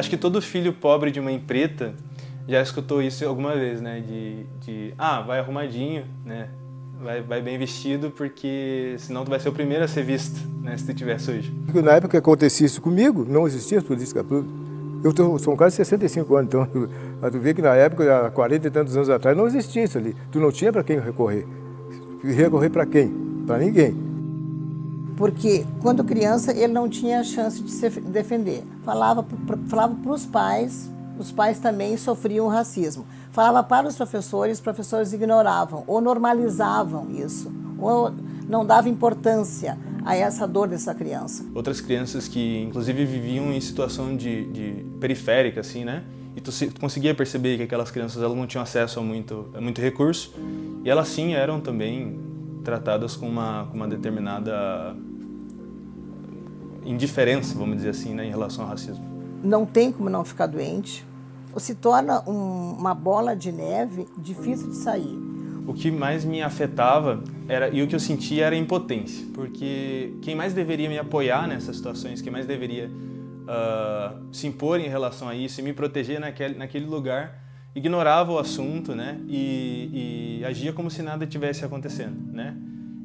Acho que todo filho pobre de mãe preta já escutou isso alguma vez, né? Vai arrumadinho, né? Vai bem vestido, porque senão tu vai ser o primeiro a ser visto, né? Se tu estiver sujo. Na época que acontecia isso comigo, não existia polícia. Eu sou um cara de 65 anos, então tu vê que na época, há 40 e tantos anos atrás, não existia isso ali. Tu não tinha para quem recorrer. Recorrer para quem? Para ninguém. Porque quando criança ele não tinha chance de se defender. Falava para os pais também sofriam racismo. Falava para os professores ignoravam ou normalizavam isso, ou não davam importância a essa dor dessa criança. Outras crianças que inclusive viviam em situação de periférica, assim, né? E tu conseguia perceber que aquelas crianças elas não tinham acesso a muito recurso, e elas sim eram também tratadas com uma determinada indiferença, vamos dizer assim, né, em relação ao racismo. Não tem como não ficar doente, ou se torna uma bola de neve difícil de sair. O que mais me afetava e o que eu sentia era impotência, porque quem mais deveria me apoiar nessas situações, quem mais deveria se impor em relação a isso e me proteger naquele lugar, ignorava o assunto, né, e agia como se nada tivesse acontecendo, né?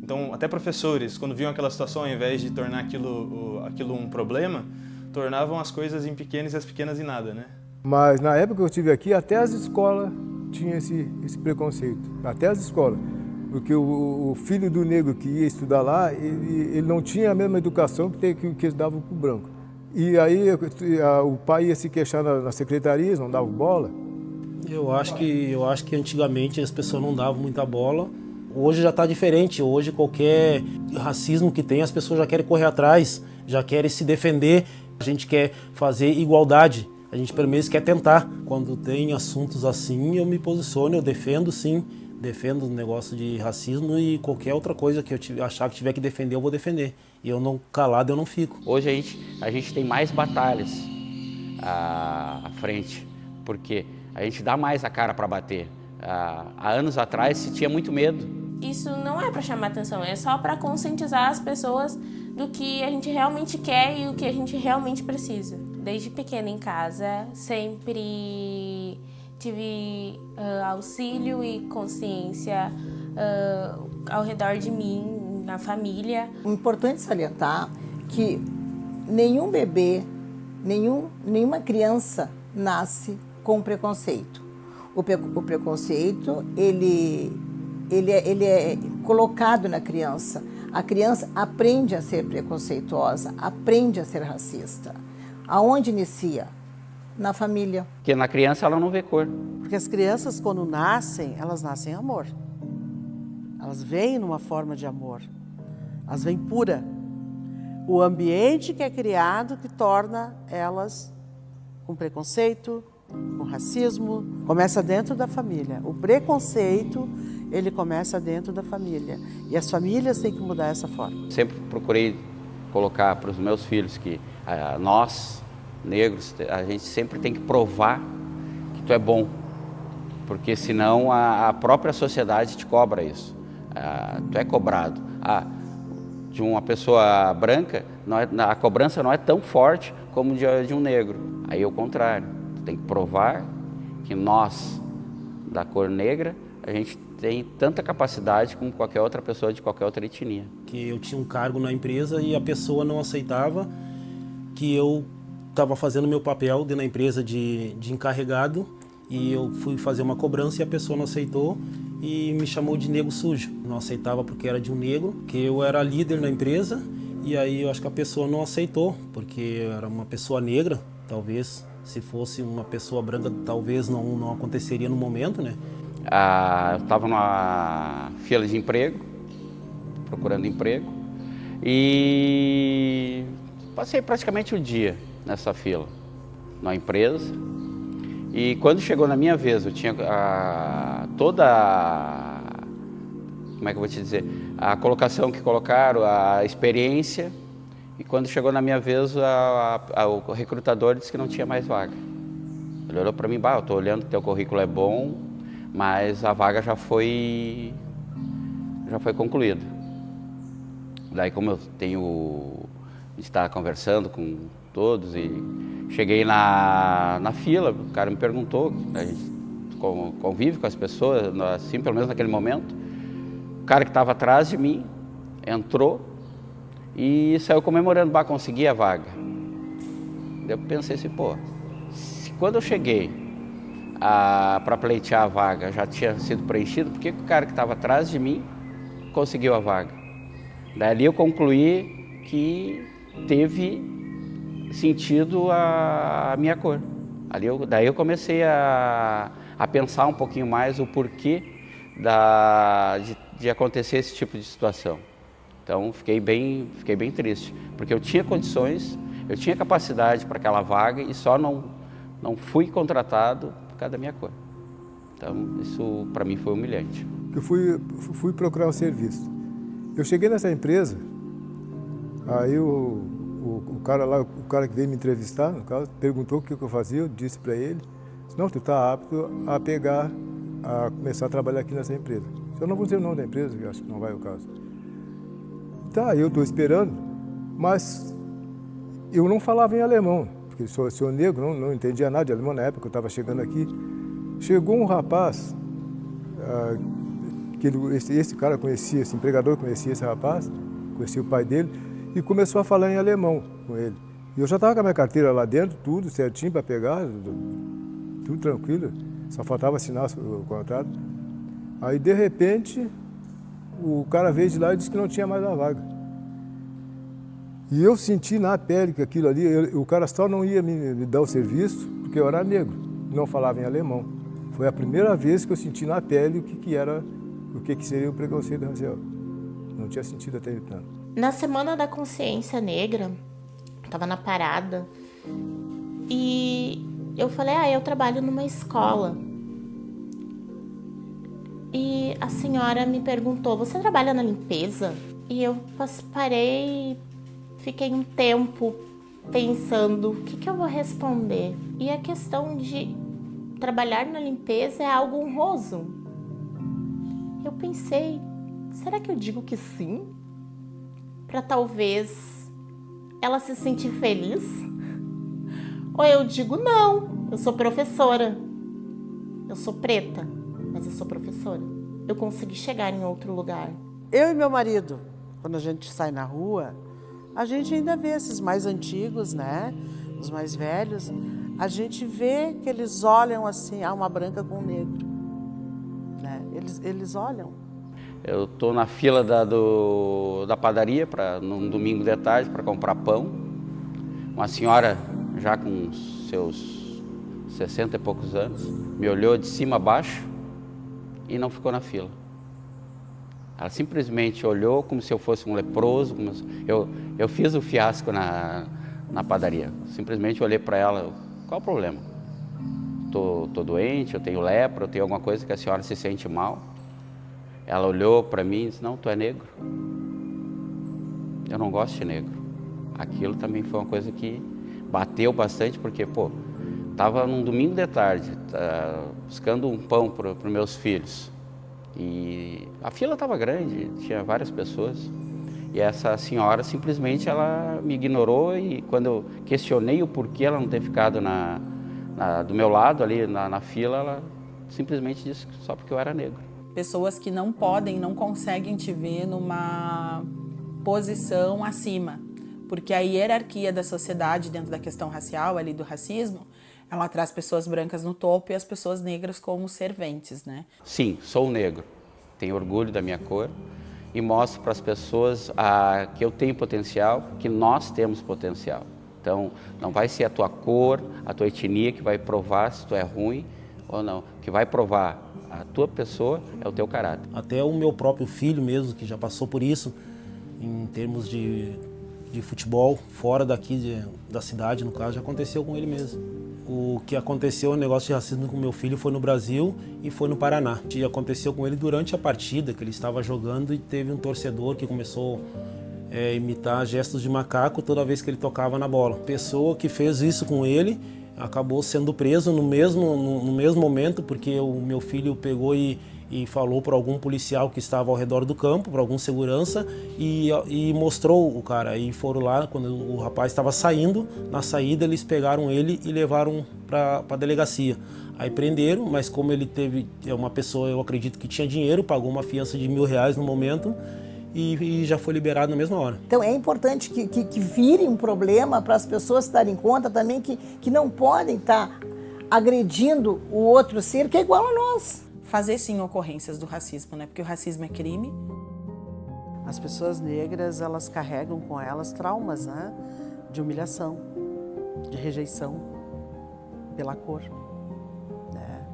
Então, até professores, quando viam aquela situação, ao invés de tornar aquilo um problema, tornavam as coisas em pequenas e as pequenas em nada, né? Mas na época que eu estive aqui, até as escolas tinham esse preconceito. Até as escolas. Porque o filho do negro que ia estudar lá, ele não tinha a mesma educação que eles davam para o branco. E aí o pai ia se queixar na secretaria, eles não davam bola. Eu acho que antigamente as pessoas não davam muita bola. Hoje já está diferente. Hoje qualquer racismo que tem, as pessoas já querem correr atrás, já querem se defender. A gente quer fazer igualdade. A gente pelo menos quer tentar. Quando tem assuntos assim, eu me posiciono, eu defendo sim. Defendo o negócio de racismo e qualquer outra coisa que eu achar que tiver que defender, eu vou defender. E eu não, calado, eu não fico. Hoje a gente tem mais batalhas à frente, porque a gente dá mais a cara para bater. Há anos atrás se tinha muito medo. Isso não é para chamar atenção, é só para conscientizar as pessoas do que a gente realmente quer e o que a gente realmente precisa. Desde pequena em casa, sempre tive auxílio e consciência ao redor de mim, na família. O importante salientar que nenhum bebê, nenhuma criança nasce com preconceito. O preconceito, ele é colocado na criança. A criança aprende a ser preconceituosa, aprende a ser racista. Aonde inicia? Na família. Porque na criança ela não vê cor. Porque as crianças, quando nascem, elas nascem amor. Elas vêm numa forma de amor. Elas vêm pura. O ambiente que é criado que torna elas com preconceito, com racismo, começa dentro da família. O preconceito, ele começa dentro da família. E as famílias têm que mudar essa forma. Sempre procurei colocar para os meus filhos que nós, negros, a gente sempre tem que provar que tu é bom. Porque senão a própria sociedade te cobra isso. Tu é cobrado. De uma pessoa branca, a cobrança não é tão forte como de um negro. Aí é o contrário. Tu tem que provar que nós, da cor negra, a gente tem tanta capacidade como qualquer outra pessoa de qualquer outra etnia. Que eu tinha um cargo na empresa e a pessoa não aceitava que eu estava fazendo meu papel dentro da empresa de encarregado, e eu fui fazer uma cobrança e a pessoa não aceitou e me chamou de negro sujo. Não aceitava porque era de um negro, que eu era líder na empresa, e aí eu acho que a pessoa não aceitou, porque era uma pessoa negra, talvez se fosse uma pessoa branca talvez não aconteceria no momento, né? Eu estava numa fila de emprego, procurando emprego, e passei praticamente o dia nessa fila, na empresa. E quando chegou na minha vez, eu tinha toda como é que eu vou te dizer, a colocação que colocaram, a experiência, e quando chegou na minha vez, o recrutador disse que não tinha mais vaga. Ele olhou para mim, eu estou olhando que teu currículo é bom, mas a vaga já foi concluída. Daí, como eu tenho estava conversando com todos e cheguei na fila, o cara me perguntou, a gente convive com as pessoas, assim, pelo menos naquele momento. O cara que estava atrás de mim entrou e saiu comemorando, consegui a vaga. Eu pensei assim, pô, quando eu cheguei para pleitear a vaga já tinha sido preenchido, por que o cara que estava atrás de mim conseguiu a vaga? Dali eu concluí que teve sentido a minha cor. Daí eu comecei a pensar um pouquinho mais o porquê de acontecer esse tipo de situação. Então fiquei bem triste, porque eu tinha condições, eu tinha capacidade para aquela vaga e só não fui contratado por causa da minha cor. Então isso para mim foi humilhante. Eu fui procurar um serviço. Eu cheguei nessa empresa, aí o cara lá, o cara que veio me entrevistar, no caso, perguntou o que eu fazia, eu disse para ele, não, tu está apto a começar a trabalhar aqui nessa empresa. Eu não vou dizer o nome da empresa, que acho que não vai o caso. Tá, eu estou esperando, mas eu não falava em alemão, porque sou negro, não entendia nada de alemão na época que eu estava chegando aqui. Chegou um rapaz, esse cara conhecia, esse empregador conhecia esse rapaz, conhecia o pai dele, e começou a falar em alemão com ele. E eu já estava com a minha carteira lá dentro, tudo certinho para pegar, tudo tranquilo, só faltava assinar o contrato. Aí, de repente, o cara veio de lá e disse que não tinha mais a vaga. E eu senti na pele que aquilo ali, o cara só não ia me dar o serviço porque eu era negro, não falava em alemão. Foi a primeira vez que eu senti na pele o que seria o preconceito racial. Não tinha sentido até então. Na Semana da Consciência Negra, estava na parada e eu falei, eu trabalho numa escola. E a senhora me perguntou, você trabalha na limpeza? E eu parei, fiquei um tempo pensando, o que eu vou responder? E a questão de trabalhar na limpeza é algo honroso. Eu pensei, será que eu digo que sim? Para talvez ela se sentir feliz? Ou eu digo, não, eu sou professora, eu sou preta, mas eu sou professora. Eu consegui chegar em outro lugar. Eu e meu marido, quando a gente sai na rua, a gente ainda vê esses mais antigos, né? Os mais velhos. A gente vê que eles olham assim, uma branca com um negro. Né? Eles olham. Eu estou na fila da padaria, num domingo de tarde, para comprar pão. Uma senhora, já com seus 60 e poucos anos, me olhou de cima a baixo e não ficou na fila. Ela simplesmente olhou como se eu fosse um leproso. Eu fiz o fiasco na padaria. Simplesmente olhei para ela, qual o problema? Tô doente, eu tenho lepra, eu tenho alguma coisa que a senhora se sente mal? Ela olhou para mim e disse, não, tu é negro. Eu não gosto de negro. Aquilo também foi uma coisa que bateu bastante, porque, estava num domingo de tarde, buscando um pão para os meus filhos. E a fila estava grande, tinha várias pessoas. E essa senhora simplesmente ela me ignorou e quando eu questionei o porquê ela não ter ficado do meu lado ali na fila, ela simplesmente disse que só porque eu era negro. Pessoas que não podem, não conseguem te ver numa posição acima, porque a hierarquia da sociedade dentro da questão racial, ali do racismo, ela traz pessoas brancas no topo e as pessoas negras como serventes, né? Sim, sou negro, tenho orgulho da minha cor e mostro para as pessoas que eu tenho potencial, que nós temos potencial. Então, não vai ser a tua cor, a tua etnia que vai provar se tu é ruim ou não. O que vai provar a tua pessoa é o teu caráter. Até o meu próprio filho mesmo, que já passou por isso, em termos de futebol, fora daqui da cidade, no caso, já aconteceu com ele mesmo. O que aconteceu, o negócio de racismo com meu filho foi no Brasil e foi no Paraná. E aconteceu com ele durante a partida, que ele estava jogando e teve um torcedor que começou a imitar gestos de macaco toda vez que ele tocava na bola. A pessoa que fez isso com ele acabou sendo preso no mesmo momento, porque o meu filho pegou e e falou para algum policial que estava ao redor do campo, para algum segurança, e mostrou o cara. Aí foram lá, quando o rapaz estava saindo, na saída eles pegaram ele e levaram para a delegacia. Aí prenderam, mas como ele é uma pessoa, eu acredito que tinha dinheiro, pagou uma fiança de R$1.000 no momento e já foi liberado na mesma hora. Então é importante que vire um problema para as pessoas se darem conta também que não podem estar agredindo o outro ser que é igual a nós. Fazer sim ocorrências do racismo, né? Porque o racismo é crime. As pessoas negras, elas carregam com elas traumas, né? De humilhação, de rejeição pela cor, né?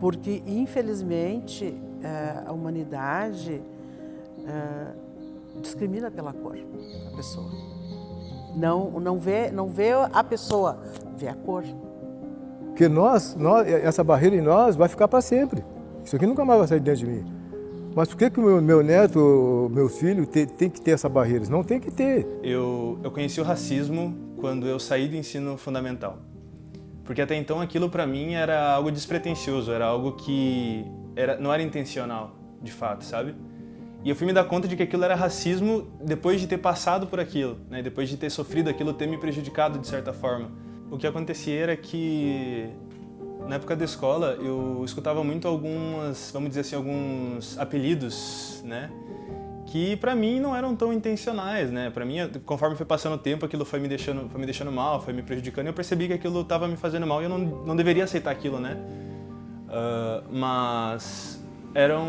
Porque, infelizmente, a humanidade discrimina pela cor a pessoa. Não vê a pessoa, vê a cor. Porque essa barreira em nós vai ficar para sempre. Isso aqui nunca mais vai sair de dentro de mim. Mas por que o meu neto, meus filhos, tem que ter essa barreira? Não tem que ter. Eu conheci o racismo quando eu saí do ensino fundamental. Porque até então aquilo para mim era algo despretensioso, era algo que não era intencional, de fato, sabe? E eu fui me dar conta de que aquilo era racismo depois de ter passado por aquilo, né? Depois de ter sofrido aquilo, ter me prejudicado de certa forma. O que acontecia era que, na época da escola, eu escutava muito alguns apelidos, né? Que pra mim não eram tão intencionais, né? Pra mim, conforme foi passando o tempo, aquilo foi me deixando mal, foi me prejudicando, e eu percebi que aquilo estava me fazendo mal e eu não deveria aceitar aquilo, né? Mas eram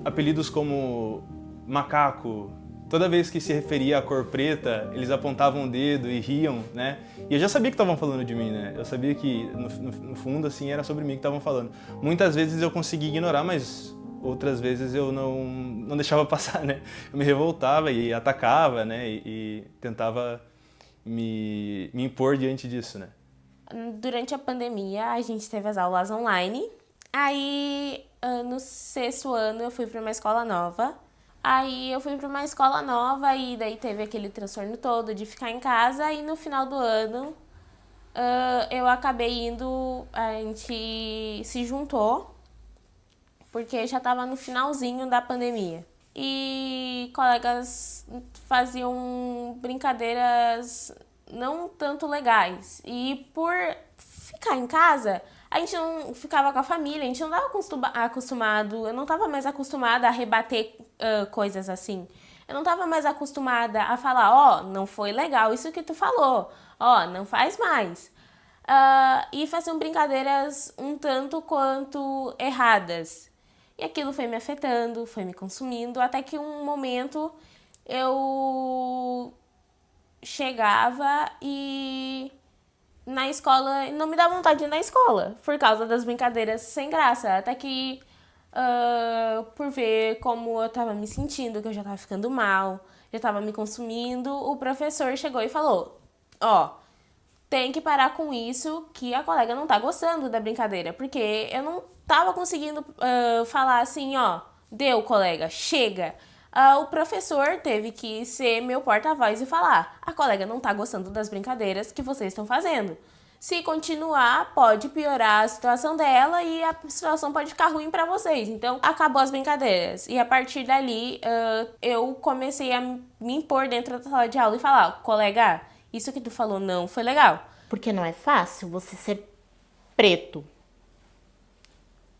apelidos como macaco. Toda vez que se referia à cor preta, eles apontavam o dedo e riam, né? E eu já sabia que estavam falando de mim, né? Eu sabia que, no fundo, assim, era sobre mim que estavam falando. Muitas vezes eu conseguia ignorar, mas outras vezes eu não deixava passar, né? Eu me revoltava e atacava, né? E tentava me impor diante disso, né? Durante a pandemia, a gente teve as aulas online. Aí, no 6º ano, eu fui para uma escola nova. Aí eu fui para uma escola nova e daí teve aquele transtorno todo de ficar em casa. E no final do ano, eu acabei indo, a gente se juntou, porque já estava no finalzinho da pandemia. E colegas faziam brincadeiras não tanto legais. E por ficar em casa, a gente não ficava com a família, a gente não estava acostumado, eu não estava mais acostumada a rebater coisas assim. Eu não estava mais acostumada a falar, não foi legal isso que tu falou, não faz mais. E faziam brincadeiras um tanto quanto erradas. E aquilo foi me afetando, foi me consumindo, até que um momento eu chegava e na escola não me dá vontade de ir na escola por causa das brincadeiras sem graça, até que por ver como eu tava me sentindo, que eu já tava ficando mal, já tava me consumindo, o professor chegou e falou, tem que parar com isso, que a colega não tá gostando da brincadeira, porque eu não tava conseguindo falar assim, deu, colega, chega. O professor teve que ser meu porta-voz e falar, a colega não tá gostando das brincadeiras que vocês estão fazendo. Se continuar, pode piorar a situação dela e a situação pode ficar ruim pra vocês. Então, acabou as brincadeiras. E a partir dali, eu comecei a me impor dentro da sala de aula e falar, colega, isso que tu falou não foi legal. Porque não é fácil você ser preto.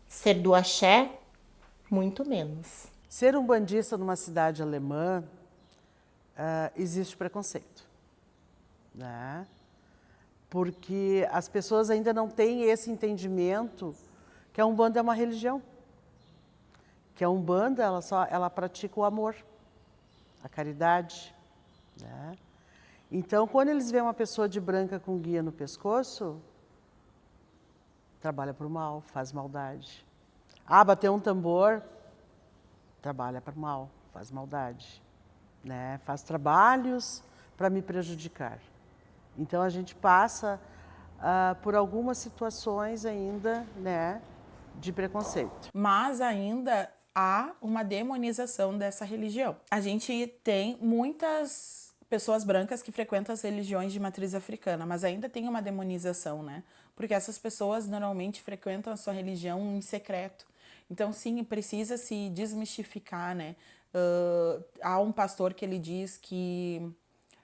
Ser do axé, muito menos. Ser um bandista numa cidade alemã, existe preconceito, né? Porque as pessoas ainda não têm esse entendimento que a Umbanda é uma religião. Que a Umbanda, ela pratica o amor, a caridade, né? Então, quando eles veem uma pessoa de branca com guia no pescoço, trabalha para o mal, faz maldade. Bateu um tambor, trabalha para o mal, faz maldade, né? Faz trabalhos para me prejudicar. Então, a gente passa por algumas situações ainda, né, de preconceito. Mas ainda há uma demonização dessa religião. A gente tem muitas pessoas brancas que frequentam as religiões de matriz africana, mas ainda tem uma demonização, né? Porque essas pessoas normalmente frequentam a sua religião em secreto. Então, sim, precisa se desmistificar, né? Há um pastor que ele diz que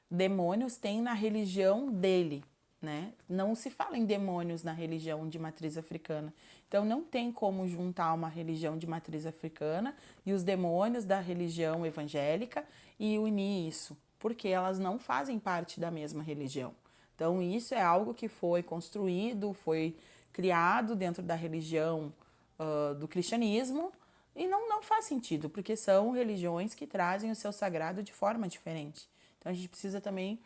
demônios tem na religião dele, né? Não se fala em demônios na religião de matriz africana. Então, não tem como juntar uma religião de matriz africana e os demônios da religião evangélica e unir isso, porque elas não fazem parte da mesma religião. Então, isso é algo que foi construído, foi criado dentro da religião do cristianismo e não faz sentido, porque são religiões que trazem o seu sagrado de forma diferente. Então, a gente precisa também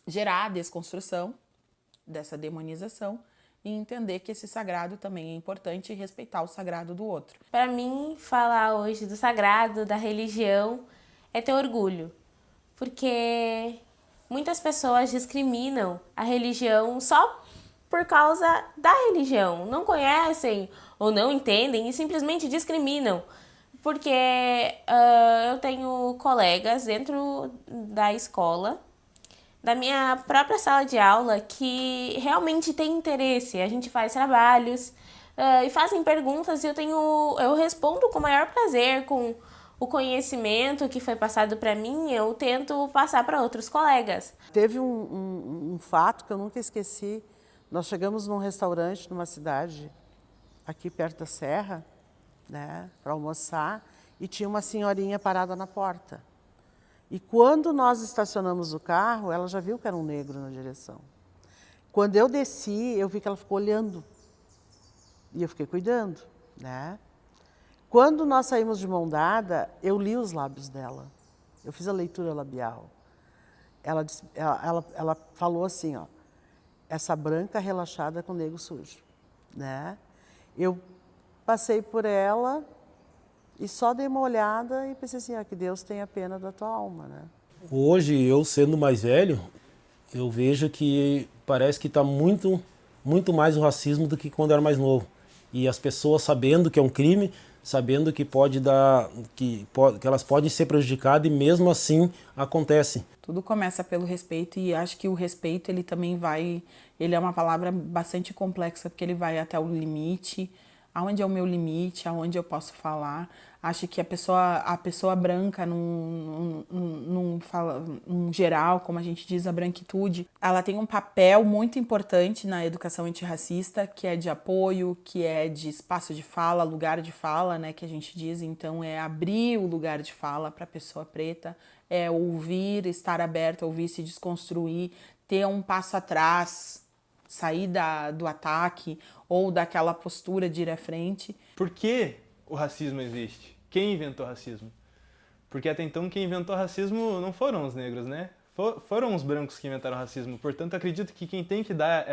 gerar a desconstrução dessa demonização e entender que esse sagrado também é importante e respeitar o sagrado do outro. Para mim, falar hoje do sagrado, da religião, é ter orgulho, porque muitas pessoas discriminam a religião só por causa da religião. Não conhecem ou não entendem e simplesmente discriminam. Porque eu tenho colegas dentro da escola, da minha própria sala de aula, que realmente têm interesse. A gente faz trabalhos e fazem perguntas e eu respondo com o maior prazer, com o conhecimento que foi passado para mim, eu tento passar para outros colegas. Teve um fato que eu nunca esqueci. Nós chegamos num restaurante numa cidade aqui perto da Serra, né, para almoçar, e tinha uma senhorinha parada na porta. E quando nós estacionamos o carro, ela já viu que era um negro na direção. Quando eu desci, eu vi que ela ficou olhando. E eu fiquei cuidando, né? Quando nós saímos de mão dada, eu li os lábios dela. Eu fiz a leitura labial. Ela falou assim, ó, essa branca relaxada com negro sujo, né? Eu passei por ela e só dei uma olhada e pensei assim, que Deus tenha pena da tua alma, né? Hoje, eu sendo mais velho, eu vejo que parece que está muito mais o racismo do que quando eu era mais novo. E as pessoas sabendo que é um crime, sabendo que pode dar, que elas podem ser prejudicadas e mesmo assim acontece. Tudo começa pelo respeito e acho que o respeito ele também vai, ele é uma palavra bastante complexa porque ele vai até o limite, aonde é o meu limite, aonde eu posso falar. Acho que a pessoa branca, num geral, como a gente diz, a branquitude, ela tem um papel muito importante na educação antirracista, que é de apoio, que é de espaço de fala, lugar de fala, né, que a gente diz. Então, é abrir o lugar de fala para a pessoa preta, é ouvir, estar aberto, ouvir, se desconstruir, ter um passo atrás, sair do ataque ou daquela postura de ir à frente. Por que o racismo existe? Quem inventou o racismo? Porque até então quem inventou o racismo não foram os negros, né? Foram os brancos que inventaram o racismo. Portanto, acredito que quem tem que dar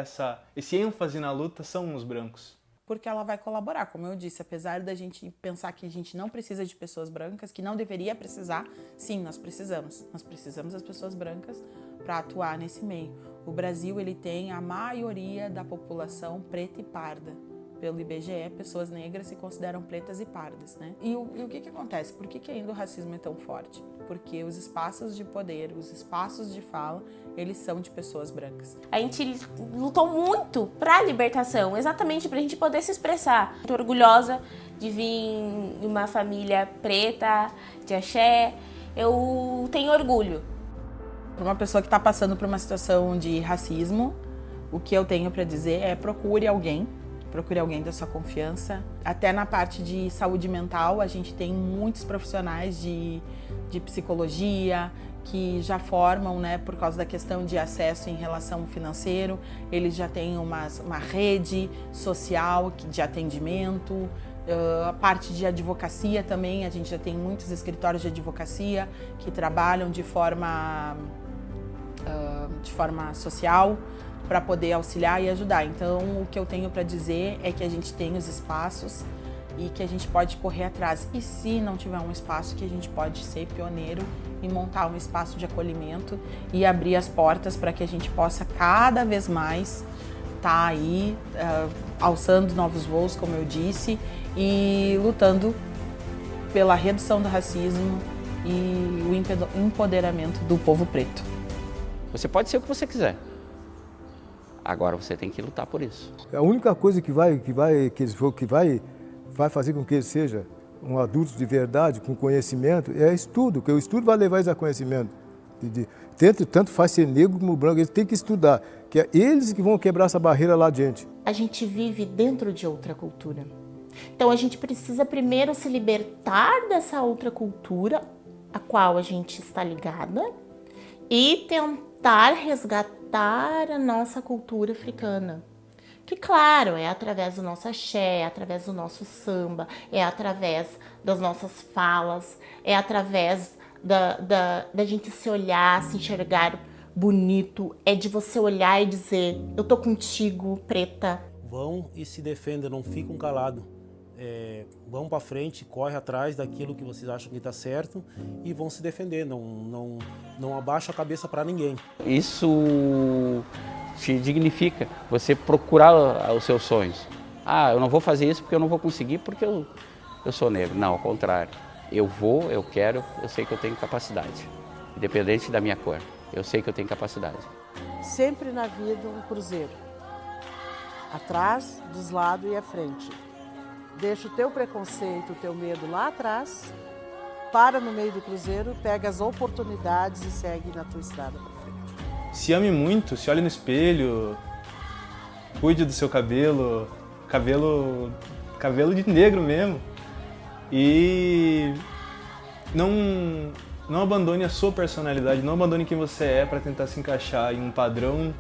esse ênfase na luta são os brancos. Porque ela vai colaborar, como eu disse, apesar da gente pensar que a gente não precisa de pessoas brancas, que não deveria precisar, sim, nós precisamos. Nós precisamos das pessoas brancas para atuar nesse meio. O Brasil, ele tem a maioria da população preta e parda. Pelo IBGE, pessoas negras se consideram pretas e pardas, né? E o que acontece? Por que ainda o racismo é tão forte? Porque os espaços de poder, os espaços de fala, eles são de pessoas brancas. A gente lutou muito para a libertação, exatamente para a gente poder se expressar. Muito orgulhosa de vir de uma família preta, de axé. Eu tenho orgulho. Para uma pessoa que está passando por uma situação de racismo, o que eu tenho para dizer é procure alguém da sua confiança. Até na parte de saúde mental, a gente tem muitos profissionais de psicologia que já formam, né, por causa da questão de acesso em relação ao financeiro. Eles já têm uma rede social de atendimento. A parte de advocacia também, a gente já tem muitos escritórios de advocacia que trabalham de forma social, para poder auxiliar e ajudar. Então, o que eu tenho para dizer é que a gente tem os espaços e que a gente pode correr atrás. E se não tiver um espaço, que a gente pode ser pioneiro e montar um espaço de acolhimento e abrir as portas para que a gente possa cada vez mais estar aí alçando novos voos, como eu disse, e lutando pela redução do racismo e o empoderamento do povo preto. Você pode ser o que você quiser. Agora você tem que lutar por isso. A única coisa que vai vai fazer com que ele seja um adulto de verdade, com conhecimento, é estudo, porque o estudo vai levar eles a conhecimento. Tanto faz ser negro como branco, eles têm que estudar, que é eles que vão quebrar essa barreira lá adiante. A gente vive dentro de outra cultura. Então a gente precisa primeiro se libertar dessa outra cultura a qual a gente está ligada e tentar resgatar a nossa cultura africana. Que, claro, é através do nosso axé, é através do nosso samba, é através das nossas falas, é através da gente se olhar, se enxergar bonito, é de você olhar e dizer, eu tô contigo, preta. Vão e se defendem, não ficam calados. Vão para frente, corre atrás daquilo que vocês acham que está certo e vão se defender, não abaixa a cabeça para ninguém. Isso te dignifica, você procurar os seus sonhos. Eu não vou fazer isso porque eu não vou conseguir porque eu sou negro. Não, ao contrário. Eu vou, eu quero, eu sei que eu tenho capacidade. Independente da minha cor, eu sei que eu tenho capacidade. Sempre na vida um cruzeiro. Atrás, dos lados e à frente. Deixa o teu preconceito, o teu medo lá atrás, para no meio do cruzeiro, pega as oportunidades e segue na tua estrada para frente. Se ame muito, se olhe no espelho, cuide do seu cabelo de negro mesmo. E não abandone a sua personalidade, não abandone quem você é para tentar se encaixar em um padrão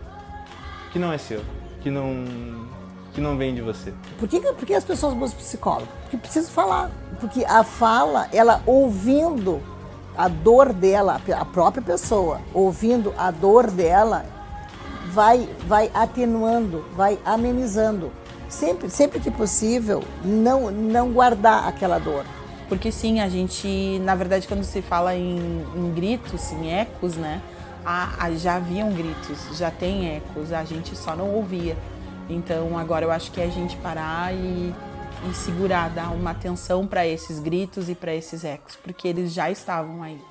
que não é seu, que não vem de você. Por que as pessoas buscam psicólogo? Porque precisa falar. Porque a fala, ela ouvindo a dor dela, a própria pessoa, ouvindo a dor dela, vai atenuando, vai amenizando. Sempre que possível, não guardar aquela dor. Porque sim, a gente, na verdade, quando se fala em gritos, em ecos, né? Já haviam gritos, já tem ecos, a gente só não ouvia. Então agora eu acho que é a gente parar e segurar, dar uma atenção para esses gritos e para esses ecos, porque eles já estavam aí.